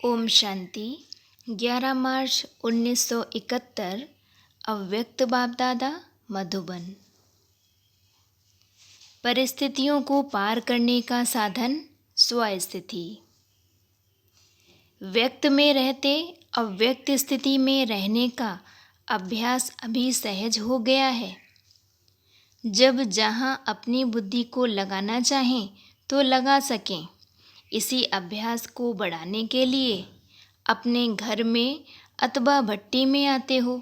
ओम शांति। 11 मार्च 1971। अव्यक्त बाप दादा, मधुबन। परिस्थितियों को पार करने का साधन स्वस्थिति। व्यक्त में रहते अव्यक्त स्थिति में रहने का अभ्यास अभी सहज हो गया है। जब जहाँ अपनी बुद्धि को लगाना चाहें तो लगा सकें। इसी अभ्यास को बढ़ाने के लिए अपने घर में अथवा भट्टी में आते हो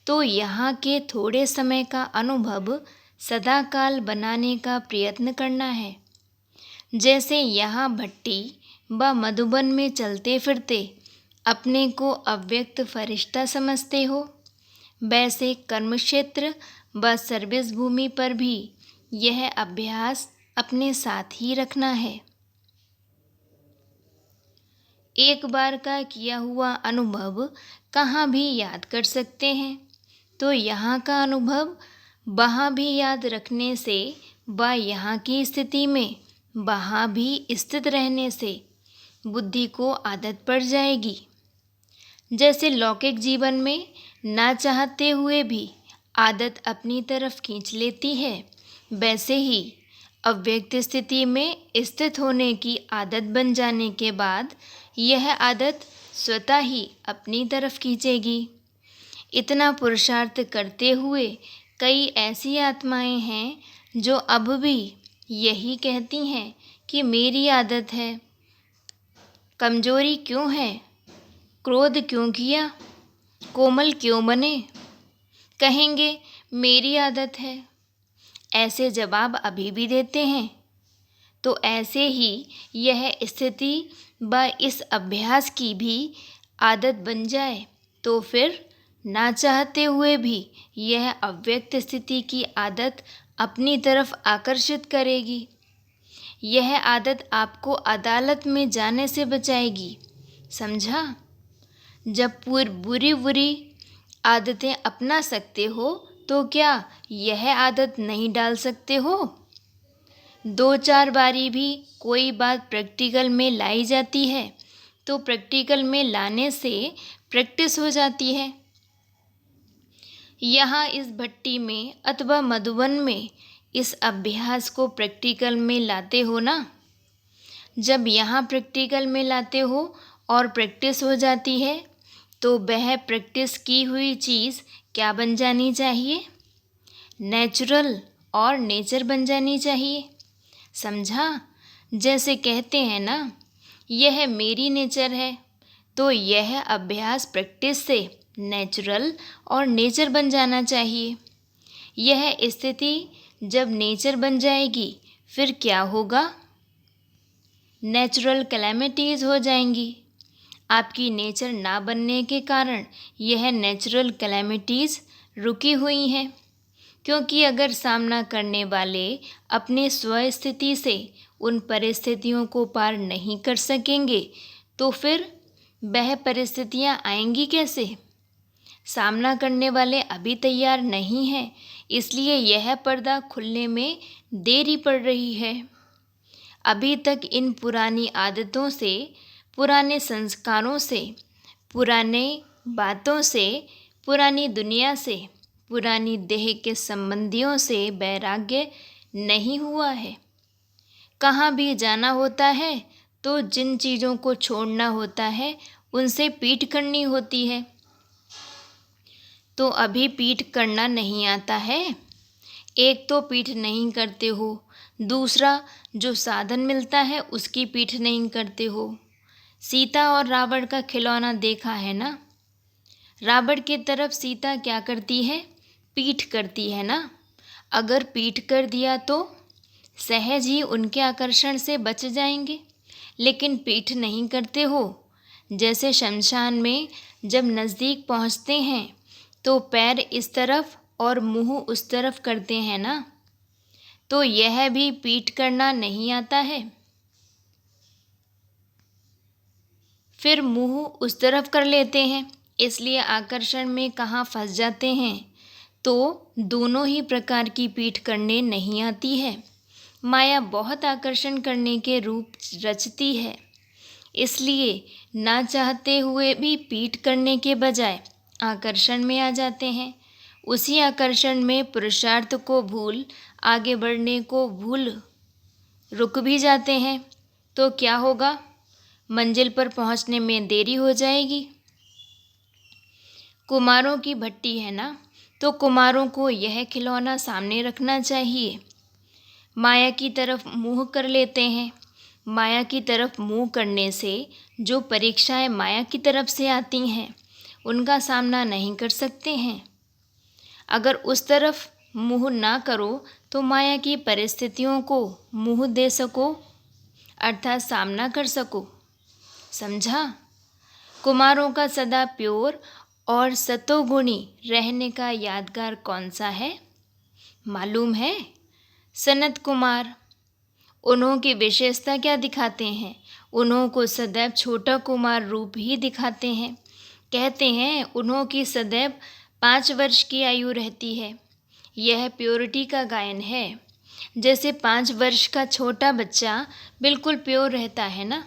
तो यहाँ के थोड़े समय का अनुभव सदाकाल बनाने का प्रयत्न करना है। जैसे यहाँ भट्टी व मधुबन में चलते फिरते अपने को अव्यक्त फरिश्ता समझते हो, वैसे कर्म क्षेत्र व सर्विस भूमि पर भी यह अभ्यास अपने साथ ही रखना है। एक बार का किया हुआ अनुभव कहाँ भी याद कर सकते हैं, तो यहाँ का अनुभव वहाँ भी याद रखने से व यहाँ की स्थिति में वहाँ भी स्थित रहने से बुद्धि को आदत पड़ जाएगी। जैसे लौकिक जीवन में ना चाहते हुए भी आदत अपनी तरफ खींच लेती है, वैसे ही अव्यक्त स्थिति में स्थित होने की आदत बन जाने के बाद यह आदत स्वतः ही अपनी तरफ खींचेगी। इतना पुरुषार्थ करते हुए कई ऐसी आत्माएं हैं जो अब भी यही कहती हैं कि मेरी आदत है। कमजोरी क्यों है? क्रोध क्यों किया? कोमल क्यों बने? कहेंगे मेरी आदत है। ऐसे जवाब अभी भी देते हैं। तो ऐसे ही यह स्थिति व इस अभ्यास की भी आदत बन जाए तो फिर ना चाहते हुए भी यह अव्यक्त स्थिति की आदत अपनी तरफ आकर्षित करेगी। यह आदत आपको अदालत में जाने से बचाएगी, समझा? जब बुरी बुरी आदतें अपना सकते हो तो क्या यह आदत नहीं डाल सकते हो? 2-4 बारी भी कोई बात प्रैक्टिकल में लाई जाती है तो प्रैक्टिकल में लाने से प्रैक्टिस हो जाती है। यहाँ इस भट्टी में अथवा मधुबन में इस अभ्यास को प्रैक्टिकल में लाते हो ना। जब यहाँ प्रैक्टिकल में लाते हो और प्रैक्टिस हो जाती है तो वह प्रैक्टिस की हुई चीज़ क्या बन जानी चाहिए? नेचुरल और नेचर बन जानी चाहिए, समझा? जैसे कहते हैं ना, यह मेरी नेचर है, तो यह अभ्यास प्रैक्टिस से नेचुरल और नेचर बन जाना चाहिए। यह स्थिति जब नेचर बन जाएगी फिर क्या होगा? नेचुरल कैलेमिटीज़ हो जाएंगी। आपकी नेचर ना बनने के कारण यह नेचुरल कैलेमिटीज़ रुकी हुई हैं। क्योंकि अगर सामना करने वाले अपने स्वस्थिति से उन परिस्थितियों को पार नहीं कर सकेंगे तो फिर वह परिस्थितियां आएंगी कैसे? सामना करने वाले अभी तैयार नहीं हैं, इसलिए यह पर्दा खुलने में देरी पड़ रही है। अभी तक इन पुरानी आदतों से, पुराने संस्कारों से, पुराने बातों से, पुरानी दुनिया से, पुरानी देह के संबंधियों से वैराग्य नहीं हुआ है। कहाँ भी जाना होता है तो जिन चीज़ों को छोड़ना होता है उनसे पीठ करनी होती है। तो अभी पीठ करना नहीं आता है। एक तो पीठ नहीं करते हो, दूसरा जो साधन मिलता है उसकी पीठ नहीं करते हो। सीता और रावण का खिलौना देखा है ना। रावण की तरफ सीता क्या करती है? पीठ करती है ना। अगर पीठ कर दिया तो सहज ही उनके आकर्षण से बच जाएंगे, लेकिन पीठ नहीं करते हो। जैसे शमशान में जब नज़दीक पहुंचते हैं तो पैर इस तरफ और मुंह उस तरफ करते हैं ना, तो यह भी पीठ करना नहीं आता है। फिर मुंह उस तरफ कर लेते हैं, इसलिए आकर्षण में कहाँ फंस जाते हैं। तो दोनों ही प्रकार की पीठ करने नहीं आती है। माया बहुत आकर्षण करने के रूप रचती है, इसलिए ना चाहते हुए भी पीठ करने के बजाय आकर्षण में आ जाते हैं। उसी आकर्षण में पुरुषार्थ को भूल आगे बढ़ने को भूल रुक भी जाते हैं। तो क्या होगा? मंजिल पर पहुंचने में देरी हो जाएगी। कुमारों की भट्टी है ना, तो कुमारों को यह खिलौना सामने रखना चाहिए। माया की तरफ मुँह कर लेते हैं। माया की तरफ मुँह करने से जो परीक्षाएं माया की तरफ से आती हैं उनका सामना नहीं कर सकते हैं। अगर उस तरफ मुँह ना करो तो माया की परिस्थितियों को मुँह दे सको, अर्थात सामना कर सको। समझा? कुमारों का सदा प्योर और सतोगुणी रहने का यादगार कौन सा है मालूम है? सनत कुमार। उन्हों की विशेषता क्या दिखाते हैं? उन्हों को सदैव छोटा कुमार रूप ही दिखाते हैं। कहते हैं उन्हों की सदैव 5 वर्ष की आयु रहती है। यह प्योरिटी का गायन है। जैसे 5 वर्ष का छोटा बच्चा बिल्कुल प्योर रहता है ना,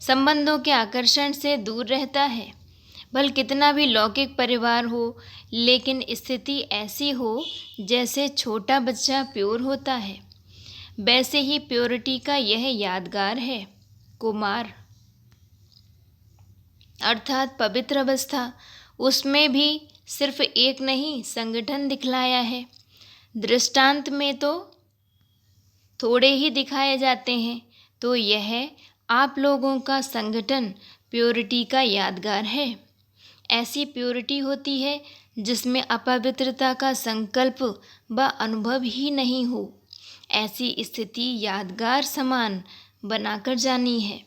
संबंधों के आकर्षण से दूर रहता है। भले कितना भी लौकिक परिवार हो, लेकिन स्थिति ऐसी हो जैसे छोटा बच्चा प्योर होता है, वैसे ही प्योरिटी का यह यादगार है कुमार, अर्थात पवित्र अवस्था। उसमें भी सिर्फ एक नहीं संगठन दिखलाया है। दृष्टांत में तो थोड़े ही दिखाए जाते हैं, तो यह आप लोगों का संगठन प्योरिटी का यादगार है। ऐसी प्योरिटी होती है जिसमें अपवित्रता का संकल्प व अनुभव ही नहीं हो। ऐसी स्थिति यादगार समान बनाकर जानी है।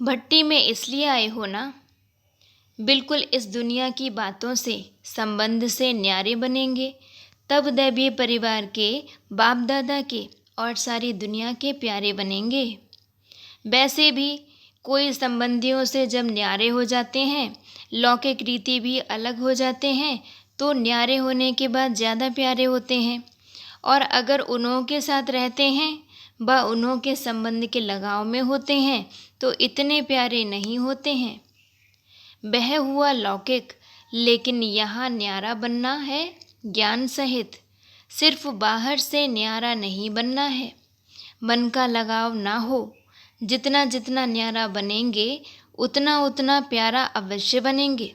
भट्टी में इसलिए आए हो ना, बिल्कुल इस दुनिया की बातों से संबंध से न्यारे बनेंगे, तब दैवीय परिवार के बाप दादा के और सारी दुनिया के प्यारे बनेंगे। वैसे भी कोई संबंधियों से जब न्यारे हो जाते हैं, लौकिक रीति भी अलग हो जाते हैं, तो न्यारे होने के बाद ज़्यादा प्यारे होते हैं। और अगर उन्हों के साथ रहते हैं व उन्हों के संबंध के लगाव में होते हैं तो इतने प्यारे नहीं होते हैं। वह हुआ लौकिक, लेकिन यहाँ न्यारा बनना है ज्ञान सहित। सिर्फ बाहर से न्यारा नहीं बनना है। मन का लगाव ना हो। जितना जितना न्यारा बनेंगे उतना उतना प्यारा अवश्य बनेंगे।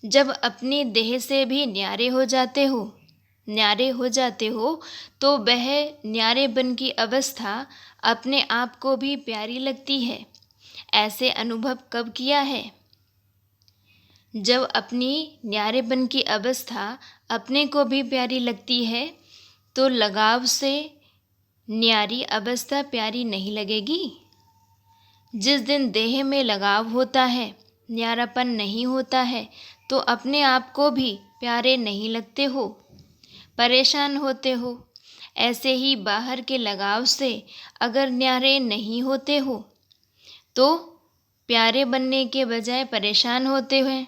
जब अपनी देह से भी न्यारे हो जाते हो तो वह न्यारेपन की अवस्था अपने आप को भी प्यारी लगती है। ऐसे अनुभव कब किया है? जब अपनी न्यारेपन की अवस्था अपने को भी प्यारी लगती है तो लगाव से न्यारी अवस्था प्यारी नहीं लगेगी। जिस दिन देह में लगाव होता है, न्यारापन नहीं होता है, तो अपने आप को भी प्यारे नहीं लगते हो, परेशान होते हो। ऐसे ही बाहर के लगाव से अगर न्यारे नहीं होते हो तो प्यारे बनने के बजाय परेशान होते हैं।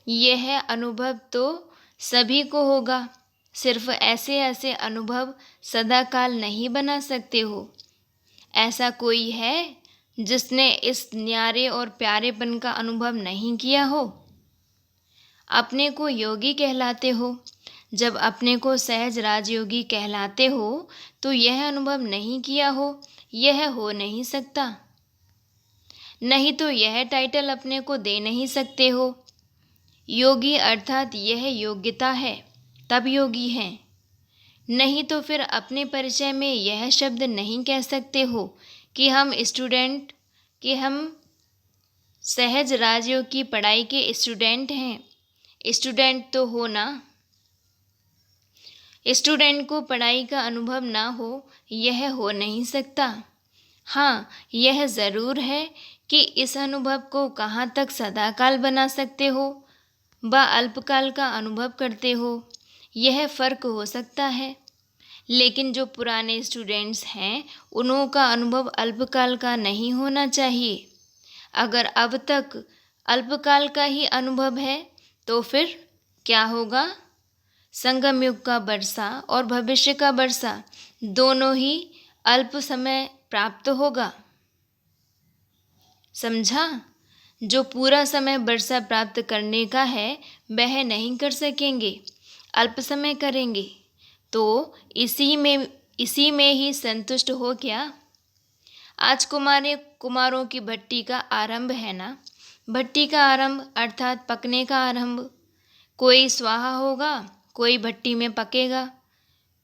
यह अनुभव तो सभी को होगा। सिर्फ ऐसे ऐसे अनुभव सदाकाल नहीं बना सकते हो। ऐसा कोई है जिसने इस न्यारे और प्यारेपन का अनुभव नहीं किया हो? अपने को योगी कहलाते हो। जब अपने को सहज राजयोगी कहलाते हो तो यह अनुभव नहीं किया हो, यह हो नहीं सकता। नहीं तो यह टाइटल अपने को दे नहीं सकते हो। योगी अर्थात यह योग्यता है, तब योगी हैं। नहीं तो फिर अपने परिचय में यह शब्द नहीं कह सकते हो कि हम सहज राजयोग की पढ़ाई के स्टूडेंट हैं। स्टूडेंट तो हो ना। स्टूडेंट को पढ़ाई का अनुभव ना हो, यह हो नहीं सकता। हाँ, यह ज़रूर है कि इस अनुभव को कहाँ तक सदाकाल बना सकते हो व अल्पकाल का अनुभव करते हो, यह फ़र्क हो सकता है। लेकिन जो पुराने स्टूडेंट्स हैं उन्हों का अनुभव अल्पकाल का नहीं होना चाहिए। अगर अब तक अल्पकाल का ही अनुभव है तो फिर क्या होगा? संगम युग का वर्षा और भविष्य का वर्षा दोनों ही अल्प समय प्राप्त होगा। समझा? जो पूरा समय वर्षा प्राप्त करने का है वह नहीं कर सकेंगे, अल्प समय करेंगे। तो इसी में ही संतुष्ट हो क्या? आज कुमारों की भट्टी का आरंभ है ना। भट्टी का आरंभ अर्थात पकने का आरंभ। कोई स्वाहा होगा, कोई भट्टी में पकेगा,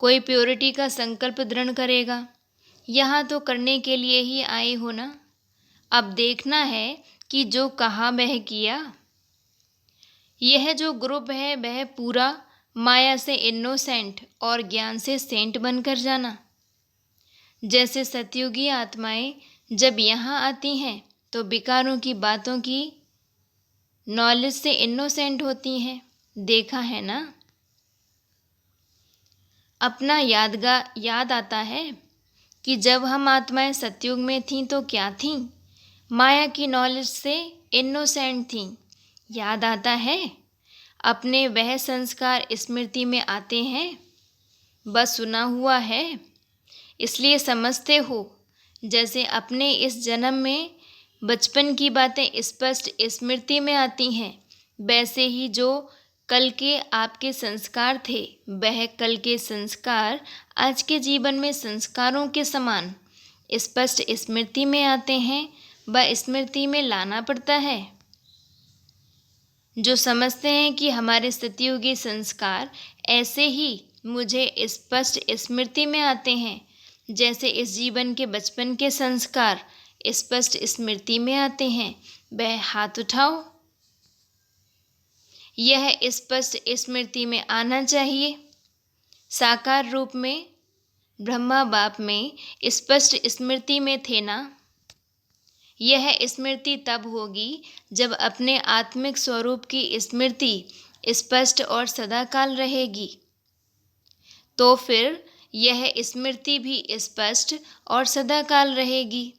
कोई प्योरिटी का संकल्प दृढ़ करेगा। यहाँ तो करने के लिए ही आए हो ना। अब देखना है कि जो कहा वह किया। यह जो ग्रुप है वह पूरा माया से इनोसेंट और ज्ञान से सेंट बनकर जाना। जैसे सतयुगी आत्माएं जब यहाँ आती हैं तो विकारों की बातों की नॉलेज से इनोसेंट होती हैं। देखा है ना? अपना याद आता है कि जब हम आत्माएं सतयुग में थीं तो क्या थीं? माया की नॉलेज से इनोसेंट थीं। याद आता है? अपने वह संस्कार स्मृति में आते हैं? बस सुना हुआ है, इसलिए समझते हो। जैसे अपने इस जन्म में बचपन की बातें स्पष्ट स्मृति में आती हैं, वैसे ही जो कल के आपके संस्कार थे वह कल के संस्कार आज के जीवन में संस्कारों के समान स्पष्ट स्मृति में आते हैं। वह स्मृति में लाना पड़ता है। जो समझते हैं कि हमारे सतयुगी संस्कार ऐसे ही मुझे स्पष्ट स्मृति में आते हैं जैसे इस जीवन के बचपन के संस्कार स्पष्ट स्मृति में आते हैं, वह हाथ उठाओ। यह स्पष्ट स्मृति में आना चाहिए। साकार रूप में ब्रह्मा बाप में स्पष्ट स्मृति में थे ना। यह स्मृति तब होगी जब अपने आत्मिक स्वरूप की स्मृति स्पष्ट और सदाकाल रहेगी। तो फिर यह स्मृति भी स्पष्ट और सदाकाल रहेगी।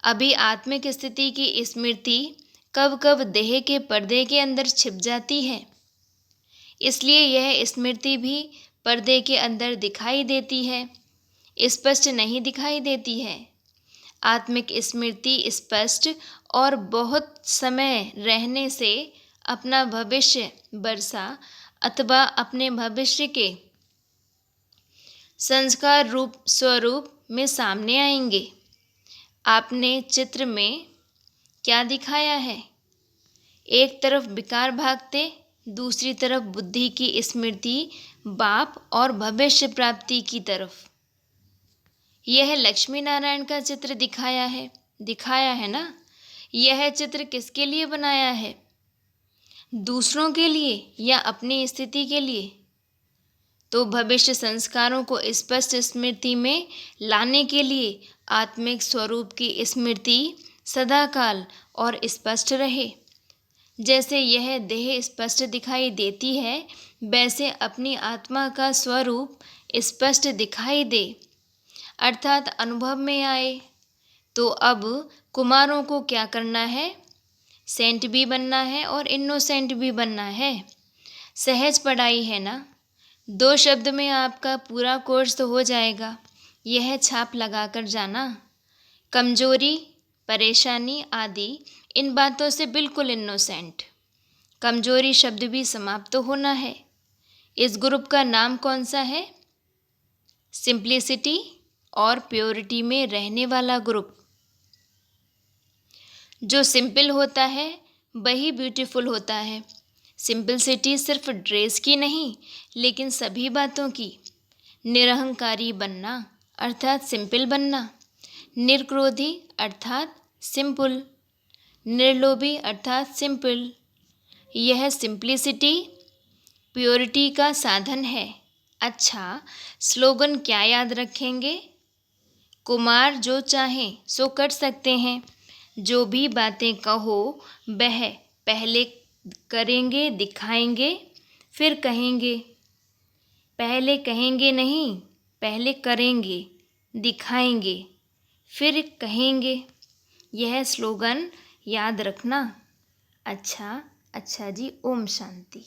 अभी आत्मिक स्थिति की स्मृति कब कब देह के पर्दे के अंदर छिप जाती है, इसलिए यह स्मृति भी पर्दे के अंदर दिखाई देती है, स्पष्ट नहीं दिखाई देती है। आत्मिक स्मृति स्पष्ट और बहुत समय रहने से अपना भविष्य वर्षा अथवा अपने भविष्य के संस्कार रूप स्वरूप में सामने आएंगे। आपने चित्र में क्या दिखाया है? एक तरफ विकार भागते, दूसरी तरफ बुद्धि की स्मृति बाप और भविष्य प्राप्ति की तरफ। यह लक्ष्मी नारायण का चित्र दिखाया है ना। यह चित्र किसके लिए बनाया है? दूसरों के लिए या अपनी स्थिति के लिए? तो भविष्य संस्कारों को स्पष्ट स्मृति में लाने के लिए आत्मिक स्वरूप की स्मृति सदाकाल और स्पष्ट रहे। जैसे यह देह स्पष्ट दिखाई देती है, वैसे अपनी आत्मा का स्वरूप स्पष्ट दिखाई दे, अर्थात अनुभव में आए। तो अब कुमारों को क्या करना है? सेंट भी बनना है और इनोसेंट भी बनना है। सहज पढ़ाई है ना। 2 शब्द में आपका पूरा कोर्स तो हो जाएगा। यह छाप लगा कर जाना। कमजोरी, परेशानी आदि इन बातों से बिल्कुल इनोसेंट। कमजोरी शब्द भी समाप्त तो होना है। इस ग्रुप का नाम कौन सा है? सिंप्लिसिटी और प्योरिटी में रहने वाला ग्रुप। जो सिंपल होता है वही ब्यूटीफुल होता है। सिंपलिसिटी सिर्फ ड्रेस की नहीं, लेकिन सभी बातों की। निरहंकारी बनना अर्थात सिंपल बनना। निर्क्रोधी अर्थात सिंपल। निर्लोभी अर्थात सिंपल। यह सिंप्लिसिटी प्योरिटी का साधन है। अच्छा, स्लोगन क्या याद रखेंगे? कुमार जो चाहें सो कर सकते हैं। जो भी बातें कहो वह पहले करेंगे, दिखाएंगे, फिर कहेंगे। पहले कहेंगे नहीं, पहले करेंगे, दिखाएंगे, फिर कहेंगे। यह स्लोगन याद रखना। अच्छा जी, ओम शांति।